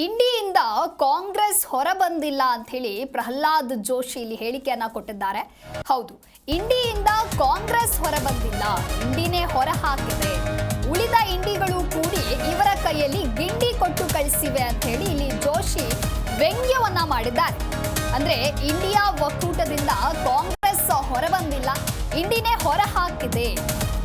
ಇಂಡಿಯಿಂದ ಕಾಂಗ್ರೆಸ್ ಹೊರಬಂದಿಲ್ಲ ಅಂತ ಹೇಳಿ ಪ್ರಹ್ಲಾದ್ ಜೋಶಿ ಇಲ್ಲಿ ಹೇಳಿಕೆಯನ್ನ ಕೊಟ್ಟಿದ್ದಾರೆ. ಹೌದು, ಇಂಡಿಯಿಂದ ಕಾಂಗ್ರೆಸ್ ಹೊರಬಂದಿಲ್ಲ, ಇಂಡಿನೇ ಹೊರ ಹಾಕಿದೆ. ಉಳಿದ ಇಂಡಿಗಳು ಕೂಡಿ ಇವರ ಕೈಯಲ್ಲಿ ಗಿಂಡಿ ಕೊಟ್ಟು ಕಳಿಸಿವೆ ಅಂತ ಹೇಳಿ ಇಲ್ಲಿ ಜೋಶಿ ವ್ಯಂಗ್ಯವನ್ನ ಮಾಡಿದ್ದಾರೆ. ಅಂದ್ರೆ ಇಂಡಿಯಾ ಒಕ್ಕೂಟದಿಂದ ಕಾಂಗ್ರೆಸ್ ಹೊರಬಂದಿಲ್ಲ, ಇಂಡಿನೇ ಹೊರ ಹಾಕಿದೆ.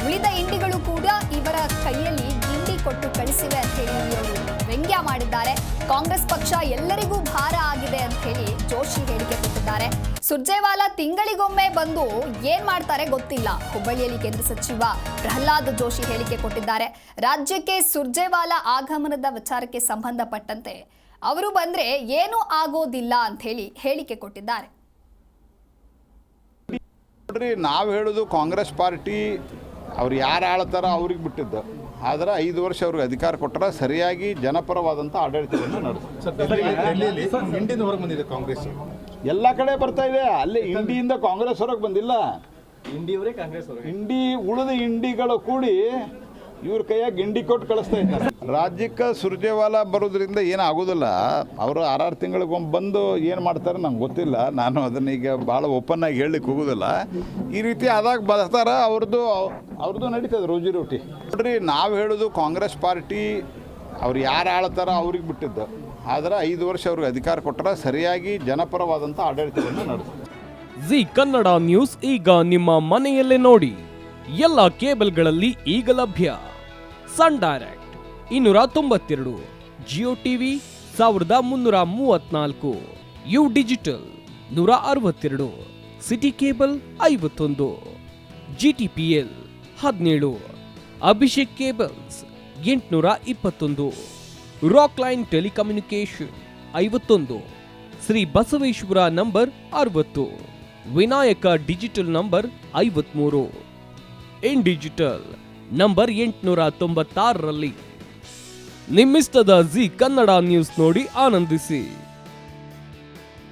ಉಳಿದ ಇಂಡಿಗಳು ಕೂಡ ಇವರ ಕೈಯಲ್ಲಿ ಗಿಂಡಿ ಕೊಟ್ಟು ಕಳಿಸಿವೆ ಅಂತ ಹೇಳಿ ಇವರು ವ್ಯಂಗ್ಯ ಮಾಡಿದ್ದಾರೆ. ಕಾಂಗ್ರೆಸ್ ಪಕ್ಷ ಎಲ್ಲರಿಗೂ ಭಾರ ಆಗಿದೆ ಅಂತ ಹೇಳಿ ಜೋಶಿ ಹೇಳಿಕೆ ಕೊಟ್ಟಿದ್ದಾರೆ. ಸುರ್ಜೇವಾಲಾ ತಿಂಗಳಿಗೊಮ್ಮೆ ಬಂದು ಏನ್ ಮಾಡ್ತಾರೆ ಗೊತ್ತಿಲ್ಲ. ಹುಬ್ಬಳ್ಳಿಯಲ್ಲಿ ಕೇಂದ್ರ ಸಚಿವ ಪ್ರಹ್ಲಾದ್ ಜೋಶಿ ಹೇಳಿಕೆ ಕೊಟ್ಟಿದ್ದಾರೆ. ರಾಜ್ಯಕ್ಕೆ ಸುರ್ಜೇವಾಲಾ ಆಗಮನದ ವಿಚಾರಕ್ಕೆ ಸಂಬಂಧಪಟ್ಟಂತೆ ಅವರು ಬಂದ್ರೆ ಏನೂ ಆಗೋದಿಲ್ಲ ಅಂತ ಹೇಳಿ ಹೇಳಿಕೆ ಕೊಟ್ಟಿದ್ದಾರೆ. ನೋಡ್ರಿ, ನಾವು ಹೇಳೋದು ಕಾಂಗ್ರೆಸ್ ಪಾರ್ಟಿ ಅವ್ರು ಯಾರು ಆಳ್ತಾರ ಅವ್ರಿಗೆ ಬಿಟ್ಟಿದ್ದು. ಆದರೆ 5 ವರ್ಷ ಅವ್ರಿಗೆ ಅಧಿಕಾರ ಕೊಟ್ಟರೆ ಸರಿಯಾಗಿ ಜನಪರವಾದಂಥ ಆಡಳಿತವನ್ನು ನಡೆಸ್ತಾರೆ. ಹೊರಗೆ ಕಾಂಗ್ರೆಸ್ ಎಲ್ಲ ಕಡೆ ಬರ್ತಾ ಇದೆ. ಅಲ್ಲಿ ಇಂಡಿಯಿಂದ ಕಾಂಗ್ರೆಸ್ ಹೊರಗೆ ಬಂದಿಲ್ಲ. ಇಂಡಿ ಉಳಿದ ಇಂಡಿಗಳು ಕೂಡಿ ಇವ್ರ ಕೈಯಾಗ ಗಿಂಡಿ ಕೊಟ್ಟು ಕಳಿಸ್ತಾ ಇದ್ದಾರೆ. ರಾಜ್ಯಕ್ಕೆ ಸುರ್ಜೇವಾಲಾ ಬರೋದ್ರಿಂದ ಏನೂ ಆಗೋದಿಲ್ಲ. ಅವರು 6 ತಿಂಗಳಿಗೊಮ್ಮೆ ಬಂದು ಏನು ಮಾಡ್ತಾರೆ ನಂಗೆ ಗೊತ್ತಿಲ್ಲ. ನಾನು ಅದನ್ನ ಈಗ ಭಾಳ ಓಪನ್ ಆಗಿ ಹೇಳಲಿಕ್ಕೆ ಹೋಗೋದಿಲ್ಲ. ಈ ರೀತಿ ಆದಾಗ ಬರ್ತಾರೆ, ಅವ್ರದ್ದು ನಡೀತದೆ ರೋಜಿ ರೋಟಿ. ನೋಡ್ರಿ, ನಾವು ಹೇಳೋದು ಕಾಂಗ್ರೆಸ್ ಪಾರ್ಟಿ ಅವ್ರು ಯಾರು ಆಳ್ತಾರ ಅವ್ರಿಗೆ ಬಿಟ್ಟಿದ್ದು. ಆದರೆ 5 ವರ್ಷ ಅವ್ರಿಗೆ ಅಧಿಕಾರ ಕೊಟ್ಟರೆ ಸರಿಯಾಗಿ ಜನಪರವಾದಂಥ ಆಡಳಿತವನ್ನು ನಡೆಸ್ತಾರೆ. ಜಿ ಕನ್ನಡ ನ್ಯೂಸ್ ಈಗ ನಿಮ್ಮ ಮನೆಯಲ್ಲೇ ನೋಡಿ. ಎಲ್ಲ ಕೇಬಲ್ಗಳಲ್ಲಿ ಈಗ ಲಭ್ಯ. Sun Direct 292, Jio TV 1334, U digital 162, City Cable 51, GTPL 17, Abhishek cables 821, Rock Line telecommunication 51, Shri Basaveshwara number 60, Vinayaka digital number 53, in digital number 896ರಲ್ಲಿ. ನಿಮ್ಮಿಸ್ತದ ಜಿ ಕನ್ನಡ ನ್ಯೂಸ್ ನೋಡಿ ಆನಂದಿಸಿ.